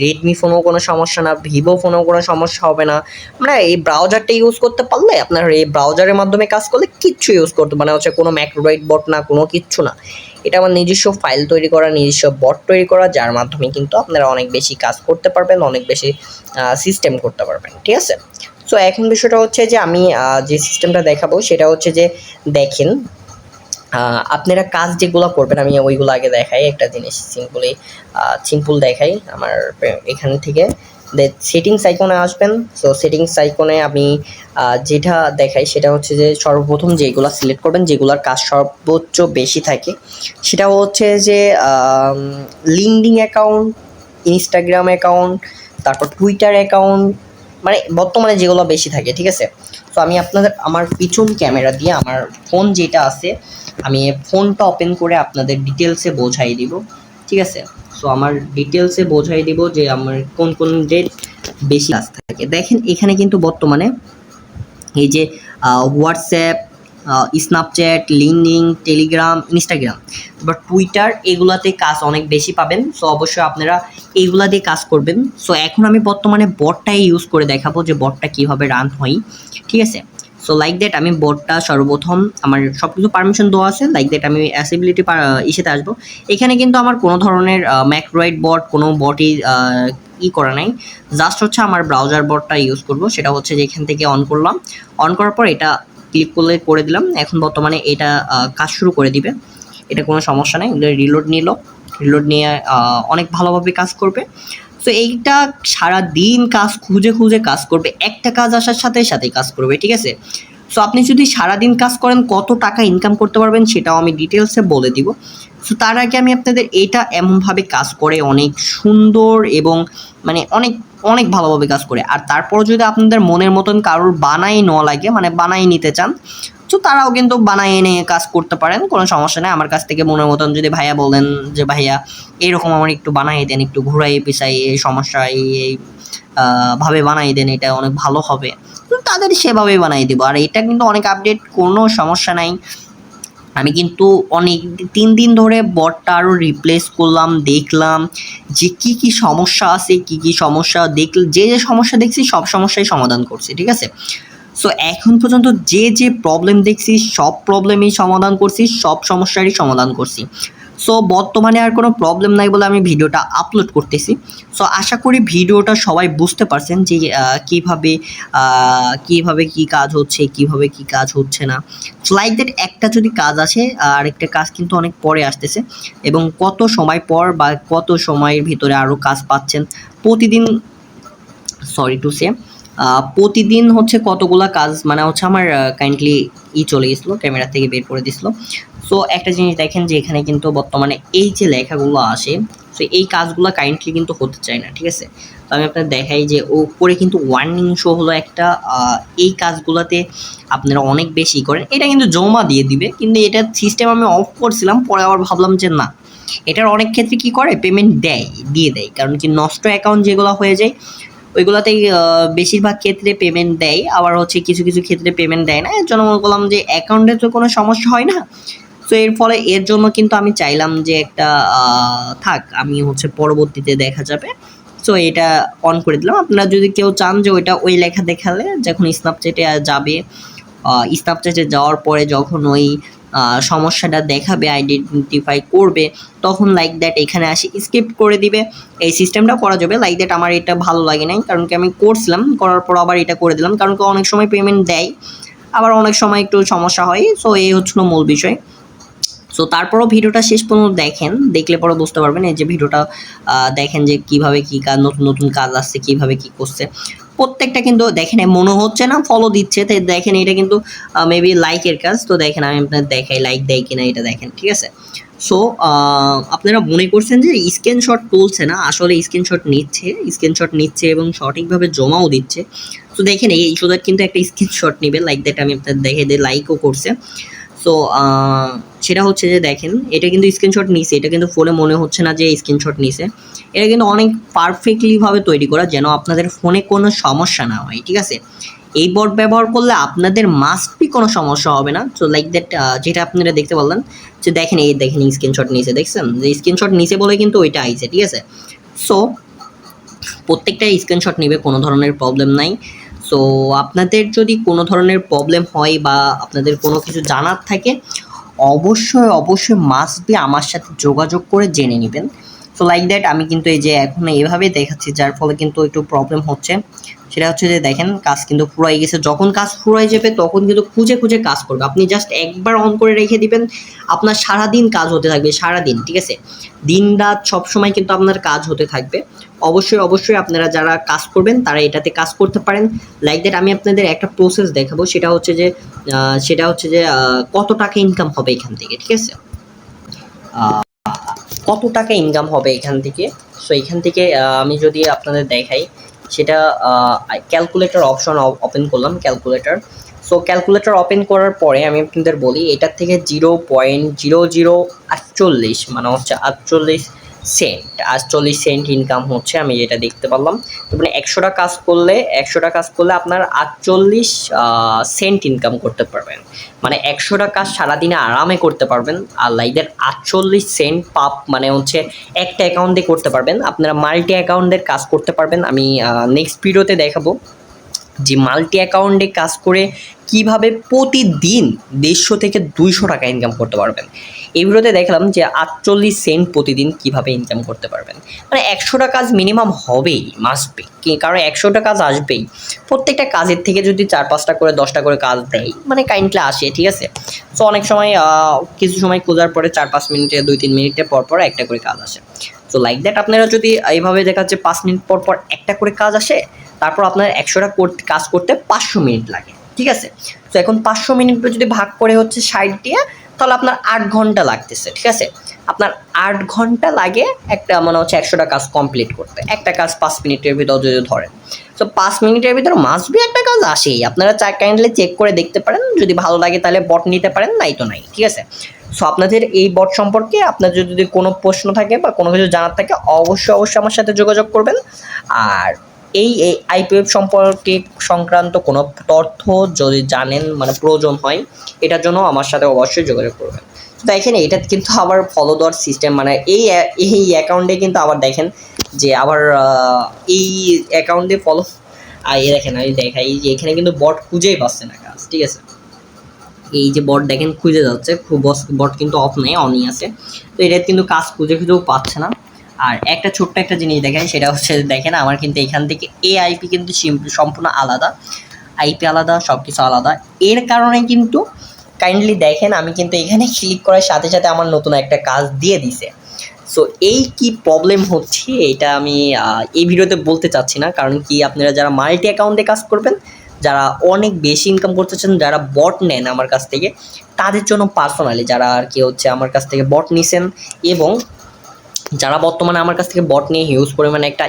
রেডমি ফোনেও কোনো সমস্যা না, ভিভো ফোনেও কোনো সমস্যা হবে না। মানে এই ব্রাউজারটা ইউজ করতে পারলে, আপনার এই ব্রাউজারের মাধ্যমে কাজ করলে কিচ্ছু ইউজ করতে মানে হচ্ছে কোনো ম্যাক্রোবাইট বট না, কোনো কিচ্ছু না। এটা আমার নিজস্ব ফাইল তৈরি করা, নিজস্ব বট তৈরি করা, যার মাধ্যমে কিন্তু আপনারা অনেক বেশি কাজ করতে পারবেন, অনেক বেশি সিস্টেম করতে পারবেন, ঠিক আছে? সো এখন বিষয়টা হচ্ছে যে আমি যে সিস্টেমটা দেখাবো সেটা হচ্ছে যে দেখেন, আপনারা কাজ যেগুলো করবেন আমি ওইগুলো আগে দেখাই। একটা জিনিস সিম্পল দেখাই আমার এখান থেকে। সেটিংস আইকনে আসবেন। সো সেটিংস আইকনে আমি যেটা দেখাই সেটা হচ্ছে যে সর্বপ্রথম যেগুলো সিলেক্ট করবেন, যেগুলোর কাজ সর্বোচ্চ বেশি থাকে, সেটা হচ্ছে যে লিঙ্কডিন অ্যাকাউন্ট, ইনস্টাগ্রাম অ্যাকাউন্ট, তারপর টুইটার অ্যাকাউন্ট, মানে বর্তমানে যেগুলো বেশি থাকে, ঠিক আছে? তো আমি আমার পিছন ক্যামেরা দিয়ে আমার ফোন যেটা আছে, আমি ফোনটা ওপেন করে আপনাদের ডিটেলসে বোঝাই দিব, ঠিক আছে? সো আমার ডিটেলসে বোঝাই দিব যে আমার কোন কোন ডেট বেশি কাজ থাকে। দেখেন এখানে কিন্তু বর্তমানে এই যে WhatsApp, Snapchat, LinkedIn, Telegram, Instagram বা টুইটার, এগুলাতে কাজ অনেক বেশি পাবেন। সো অবশ্যই আপনারা এইগুলা দিয়ে কাজ করবেন। সো এখন আমি বর্তমানে বটটাই ইউজ করে দেখাবো যে বটটা কীভাবে রান হয়, ঠিক আছে? সো লাইক দ্যাট আমি বটটা সর্বপ্রথম আমার সব কিছু পারমিশন দেওয়া আছে। লাইক দ্যাট আমি অ্যাসেবিলিটি ইসেতে আসবো। এখানে কিন্তু আমার কোনো ধরনের ম্যাক্রোইড বট, কোনো বটই করা নাই। জাস্ট হচ্ছে আমার ব্রাউজার বটটা ইউজ করব। সেটা হচ্ছে যে এখান থেকে অন করলাম, অন করার পর এটা ক্লিক করে দিলাম। এখন বর্তমানে এটা কাজ শুরু করে দিবে, এটা কোনো সমস্যা নেই। রিলোড নিয়ে অনেক ভালোভাবে কাজ করবে। সো এইটা সারাদিন কাজ খুঁজে খুঁজে কাজ করবে, একটা কাজ আসার সাথে সাথেই কাজ করবে, ঠিক আছে? সো আপনি যদি সারাদিন কাজ করেন কত টাকা ইনকাম করতে পারবেন সেটাও আমি ডিটেলসে বলে দিব। সো তার আগে আমি আপনাদের এটা এমনভাবে কাজ করে অনেক সুন্দর এবং মানে অনেক অনেক ভালোভাবে কাজ করে। আর তারপর যদি আপনাদের মনের মতন কারোর বানাই নেওয়া লাগে, মানে বানাই নিতে চান, তো তারাও কিন্তু বানাই এনে কাজ করতে পারেন, কোনো সমস্যা নেই। আমার কাছ থেকে মনের মতন যদি ভাইয়া বলেন যে ভাইয়া এরকম আমার একটু বানাই দেন, একটু ঘুরাই পিছাই, এই সমস্যা এই ভাবে বানাই দেন, এটা অনেক ভালো হবে, তো তাদের সেভাবেই বানাই দেবো। আর এটা কিন্তু অনেক আপডেট, কোনো সমস্যা নাই। আমি কিন্তু অনেক 3 দিন ধরে বটটা আরও রিপ্লেস করলাম, দেখলাম যে কী কী সমস্যা আছে, কী কী সমস্যা যে সমস্যা দেখছি সব সমস্যাই সমাধান করছি, ঠিক আছে? সো এখন পর্যন্ত যে প্রবলেম দেখছি সব প্রবলেমই সমাধান করছি, সব সমস্যারই সমাধান করছি। সো বর্তমানে আর কোনো প্রবলেম নাই বলে আমি ভিডিওটা আপলোড করতেছি। সো আশা করি ভিডিওটা সবাই বুঝতে পারছেন যে কীভাবে কী কাজ হচ্ছে, কীভাবে কী কাজ হচ্ছে না। লাইক দ্যাট একটা যদি কাজ আসে আর একটা কাজ কিন্তু অনেক পরে আসতেছে, এবং কত সময় পর বা কত সময়ের ভিতরে আরও কাজ পাচ্ছেন প্রতিদিন, সরি টু সে প্রতিদিন হচ্ছে কতগুলা কাজ, মানে হচ্ছে আমার কাইন্ডলি চলে গেছিলো, ক্যামেরা থেকে বের করে দিছিলো। সো একটা জিনিস দেখেন যে এখানে কিন্তু বর্তমানে এই যে লেখাগুলো আসে, সো এই কাজগুলো কাইন্ডলি কিন্তু হতে চায় না, ঠিক আছে? তো আমি আপনাদের দেখাই যে উপরে কিন্তু ওয়ার্নিং শো হলো একটা, এই কাজগুলোতে আপনারা অনেক বেশি করেন, এটা কিন্তু জমা দিয়ে দিবে, কিন্তু এটা সিস্টেম আমি অফ করছিলাম, পরে আবার ভাবলাম যে না, এটার অনেক ক্ষেত্রে কি করে পেমেন্ট দিয়ে দেয়, কারণ কি নষ্ট অ্যাকাউন্ট যেগুলো হয়ে যায় ওইগুলোতেই বেশিরভাগ ক্ষেত্রে পেমেন্ট দেয়, আবার হচ্ছে কিছু কিছু ক্ষেত্রে পেমেন্ট দেয় না। এর জন্য মনে করলাম যে অ্যাকাউন্টে তো কোনো সমস্যা হয় না। সো এর জন্য কিন্তু আমি চাইলাম যে একটা থাক, আমি হচ্ছে পরবর্তীতে দেখা যাবে। সো এটা অন করে দিলাম। আপনারা যদি কেউ চান যে ওই লেখা দেখালে যখন স্ন্যাপচ্যাটে যাবে, স্ন্যাপচ্যাটে যাওয়ার পরে যখন ওই সমস্যাটা দেখাবে, আইডেন্টিফাই করবে, তখন লাইক দ্যাট এখানে আসি স্কিপ করে দিবে। এই সিস্টেমটা করা যাবে। লাইক দ্যাট আমার এটা ভালো লাগে নাই, কারণ কি আমি করছিলাম, করার পর আবার এটা করে দিলাম, কারণ কি অনেক সময় পেমেন্ট দেয়, আবার অনেক সময় একটু সমস্যা হয়। সো এই হচ্ছিল মূল বিষয়। সো তারপরও ভিডিওটা শেষ পর্যন্ত দেখেন, দেখলে পরে বুঝতে পারবেন। এই যে ভিডিওটা দেখেন যে কীভাবে কী কাজ, নতুন নতুন কাজ আসছে, কীভাবে কী করছে প্রত্যেকটা, কিন্তু দেখেন মনে হচ্ছে না ফলো দিচ্ছে, তাই দেখেন এটা কিন্তু মেবি লাইকের কাজ। তো দেখেন আমি আপনাদের দেখাই লাইক দেয় কিনা, এটা দেখেন, ঠিক আছে? সো আপনারা মনে করছেন যে স্ক্রিনশট তুলছে না, আসলে স্ক্রিনশট নিচ্ছে এবং সঠিকভাবে জমাও দিচ্ছে। তো দেখেন এই ইস্যুদার কিন্তু একটা স্ক্রিনশট নেবে, লাইক দ্যাট আমি আপনাদের দেখে দিয়ে লাইকও করছে। সো সেটা হচ্ছে যে দেখেন এটা কিন্তু স্ক্রিনশট নিছে, এটা কিন্তু ফোনে মনে হচ্ছে না যে স্ক্রিনশট নিছে। এটা কিন্তু অনেক পারফেক্টলিভাবে তৈরি করা যেন আপনাদের ফোনে কোনো সমস্যা না হয়, ঠিক আছে? এই বট ব্যবহার করলে আপনাদের মাস্ট বি কোনো সমস্যা হবে না। সো লাইক দ্যাট যেটা আপনারা দেখতে পারলেন যে দেখেন এই দেখেন স্ক্রিনশট নিচে দেখছেন যে স্ক্রিনশট নিচে বলে কিন্তু ওইটা আইছে, ঠিক আছে। সো প্রত্যেকটা স্ক্রিনশট নেবে, কোনো ধরনের প্রবলেম নাই। সো আপনাদের যদি কোনো ধরনের প্রবলেম হয় বা আপনাদের কোনো কিছু জানার থাকে অবশ্যই মাস্ট বি আমার সাথে যোগাযোগ করে জেনে নেবেন। সো লাইক দ্যাট আমি কিন্তু এই যে এখন এইভাবে দেখাচ্ছি, যার ফলে কিন্তু একটু প্রবলেম হচ্ছে। সেটা হচ্ছে যে দেখেন কাজ কিন্তু ফুরাই গেছে। যখন কাজ ফুরাই যাবে তখন কিন্তু খুঁজে খুঁজে কাজ করবে। আপনি জাস্ট একবার অন করে রেখে দিবেন, আপনার সারাদিন কাজ হতে থাকবে, সারাদিন, ঠিক আছে। দিন রাত সবসময় কিন্তু আপনার কাজ হতে থাকবে। অবশ্যই আপনারা যারা কাজ করবেন তারা এটাতে কাজ করতে পারেন। লাইক দ্যাট আমি আপনাদের একটা প্রসেস দেখাবো, সেটা হচ্ছে যে কত টাকা ইনকাম হবে এখান থেকে, ঠিক আছে। কত টাকা ইনকাম হবে এখান থেকে। সো এখান থেকে আমি যদি আপনাদের দেখাই, সেটা ক্যালকুলেটর অপশন ওপেন করলাম, ক্যালকুলেটর। সো ক্যালকুলেটর ওপেন করার পরে আমি আপনাদের বলি এটার থেকে 0.0048 মানে হচ্ছে 48 সেন্ট ইনকাম হচ্ছে, আমি যেটা দেখতে পারলাম। মানে 100টা কাজ করলে আপনার 48 সেন্ট ইনকাম করতে পারবেন। মানে 100টা কাজ সারাদিনে আরামে করতে পারবেন। আর লাইদের 48 সেন্ট পাপ মানে হচ্ছে একটা অ্যাকাউন্টে করতে পারবেন। আপনারা মাল্টি অ্যাকাউন্টের কাজ করতে পারবেন। আমি নেক্সট ভিডিওতে দেখাবো যে মাল্টি অ্যাকাউন্টে কাজ করে কিভাবে প্রতিদিন 150 থেকে 200 টাকা ইনকাম করতে পারবেন। এই ভিডিওতে দেখলাম যে 48 সেন্ট প্রতিদিন কিভাবে ইনকাম করতে পারবেন। মানে 100টা কাজ মিনিমাম হবেই, মাস্ট বি, কারণ 100টা কাজ আসবেই। প্রত্যেকটা কাজের থেকে যদি 4-5টা করে 10টা করে কাজ দেয় মানে কাইন্ডলি আসে, ঠিক আছে। সো অনেক সময় কিছু সময় খোঁজার পরে 4-5 মিনিটে 2-3 মিনিটে পর একটা করে কাজ আসে। সো লাইক দ্যাট আপনারা যদি এইভাবে দেখাচ্ছে 5 মিনিট পর একটা করে কাজ আসে, তারপর আপনার 100টা কাজ করতে 500 মিনিট লাগে, ঠিক আছে। তো এখন 500 মিনিট যদি ভাগ করে হচ্ছে 60 দিয়ে, তাহলে আপনার 8 ঘন্টা লাগতেছে, ঠিক আছে। আপনার 8 ঘন্টা লাগে একটা মানে হচ্ছে 100টা কাজ কমপ্লিট করতে। একটা কাজ 5 মিনিটের ভিতর যদি ধরেন, তো 5 মিনিটের ভিতর মাস্ট বি একটা কাজ আসেই। আপনারা কাইন্ডলি চেক করে দেখতে পারেন, যদি ভালো লাগে তাহলে বট নিতে পারেন, নাই তো নাই, ঠিক আছে। সো আপনাদের এই বট সম্পর্কে আপনাদের যদি কোনো প্রশ্ন থাকে বা কোনো কিছু জানার থাকে অবশ্যই আমার সাথে যোগাযোগ করবেন। আর এই আইপিওএফ সম্পর্কে সংক্রান্ত কোনো তথ্য যদি জানেন মানে প্রয়োজন হয়, এটার জন্য আমার সাথে অবশ্যই যোগাযোগ করবেন। দেখেন এটা কিন্তু আবার ফলো দেওয়ার সিস্টেম, মানে এই অ্যাকাউন্টে কিন্তু আবার দেখেন যে আবার এই অ্যাকাউন্টে ফলো, আর এই দেখেন আমি দেখাই যে এখানে কিন্তু বট খুঁজেই পাচ্ছে না কাজ, ঠিক আছে। এই যে বট দেখেন খুঁজে যাচ্ছে, বট কিন্তু অফ নেই, অনই আছে। তো এটা কিন্তু কাজ খুঁজেও পাচ্ছে না। আর একটা ছোট্ট একটা জিনিস দেখাই, সেটা হচ্ছে দেখেন আমার কিন্তু এখান থেকে আইপি কিন্তু সম্পূর্ণ আলাদা, আইপি আলাদা, সব কিছু আলাদা। এর কারণে কিন্তু কাইন্ডলি দেখেন আমি কিন্তু এখানে ক্লিক করার সাথে সাথে আমার নতুন একটা কাজ দিয়ে দিছে। সো এই কি প্রবলেম হচ্ছে এটা আমি এই ভিডিওতে বলতে চাচ্ছি না, কারণ কি আপনারা যারা মাল্টি অ্যাকাউন্টে কাজ করবেন, যারা অনেক বেশি ইনকাম করতেছেন, যারা বট নেন আমার কাছ থেকে, তাদের জন্য পার্সোনালি যারা আর কি হচ্ছে আমার কাছ থেকে বট নিছেন এবং যারা বর্তমানে আমার কাছ থেকে বট নিয়ে হিউজ পরিমাণে একটা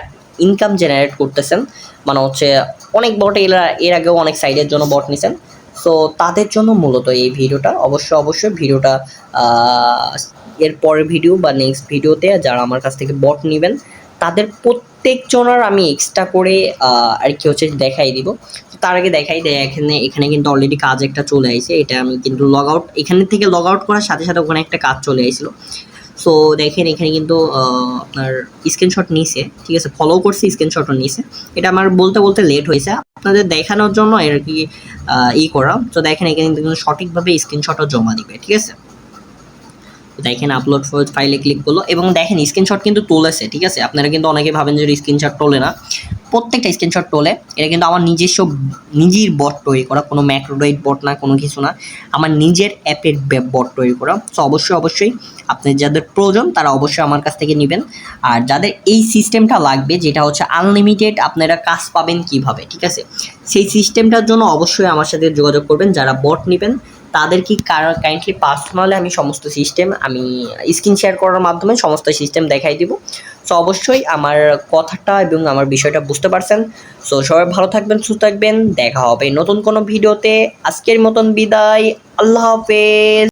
ইনকাম জেনারেট করতেছেন, মানে হচ্ছে অনেক বট এর আগেও অনেক সাইডের জন্য বট নিছেন। সো তাদের জন্য মূলত এই ভিডিওটা। অবশ্যই ভিডিওটা এর পরের ভিডিও বা নেক্সট ভিডিওতে যারা আমার কাছ থেকে বট নেবেন তাদের প্রত্যেকজনের আমি এক্সট্রা করে আর কি হচ্ছে দেখাই দিব। তার আগে দেখাই দেয় এখানে কিন্তু অলরেডি কাজ একটা চলে আসছে। এটা আমি কিন্তু এখানে থেকে লগ আউট করার সাথে সাথে ওখানে একটা কাজ চলে আসছিল। সো দেখেন এখানে কিন্তু আপনার স্ক্রিনশট নিছে, ঠিক আছে, ফলো করছি, স্ক্রিনশটও নিছে। এটা আমার বলতে লেট হয়েছে আপনাদের দেখানোর জন্য আর কি করা। তো দেখেন এখানে কিন্তু সঠিকভাবে স্ক্রিনশটও জমা দিবে, ঠিক আছে। দেখেন আপলোড ফাইলে ক্লিক করলো এবং দেখেন স্ক্রিনশট কিন্তু তুলেছে, ঠিক আছে। আপনারা কিন্তু অনেকে ভাবেন যে স্ক্রিনশট তোলে না, প্রত্যেকটা স্ক্রিনশট তোলে। এটা কিন্তু আমার নিজের বট তৈরি করা, কোনো ম্যাক্রোডয়েড বট না, কোনো কিছু না, আমার নিজের অ্যাপের বট তৈরি করা। সো অবশ্যই আপনার যাদের প্রয়োজন তারা অবশ্যই আমার কাছ থেকে নেবেন। আর যাদের এই সিস্টেমটা লাগবে, যেটা হচ্ছে আনলিমিটেড আপনারা কাজ পাবেন কিভাবে, ঠিক আছে, সেই সিস্টেমটার জন্য অবশ্যই আমার সাথে যোগাযোগ করবেন। যারা বট নেবেন তাদের কি কাইন্ডলি পার্সোনালি আমি সমস্ত সিস্টেম আমি স্ক্রিন শেয়ার করার মাধ্যমে সমস্ত সিস্টেম দেখাই দিব। সো অবশ্যই আমার কথাটা এবং আমার বিষয়টা বুঝতে পারছেন। সো সবাই ভালো থাকবেন, সুস্থ থাকবেন, দেখা হবে নতুন কোনো ভিডিওতে। আজকের মতন বিদায়, আল্লাহ হাফেজ।